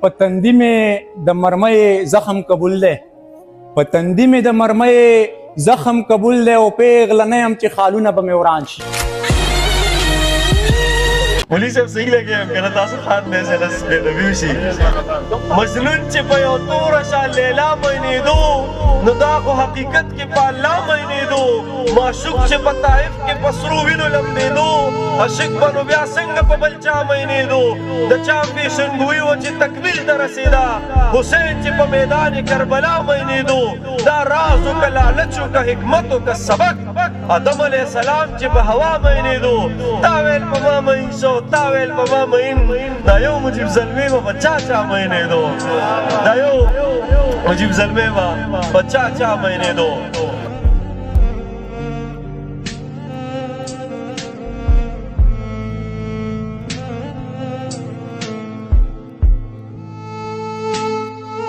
پتندی میں د مرمۍ زخم قبول دی، پتندی میں د مرمۍ زخم قبول دی او پیغله نه یم چې خالونه به مې وران شي. مولوی صاحب صحیح لګی یم که نه؟ تاسو خان دی چې لس بېدبي وشي. مجنون چې په یو توره شان لیلا مینېدو، نو دا خو حقیقت کې په الله مینېدو. معشوق چې په طایف کې په سرو وینو لمبېدو، عاشق به نو بیا څنګه په بل چا مینېدو. د چا پیشنګوي وه چې تکمیل ته رسېده، حسین چې په میدان کربلا مینېدو. دا راز و که لالچ و که حکمت و که سبق، آدم علیه السلام چې په هوا مینېدو. تا ویل په ما مین شو، تا ویل په ما مین. دا یو مجیب زلمی به په چا چا مینېدو، دا یو مجیب زلمی به په چا چا مینېدو.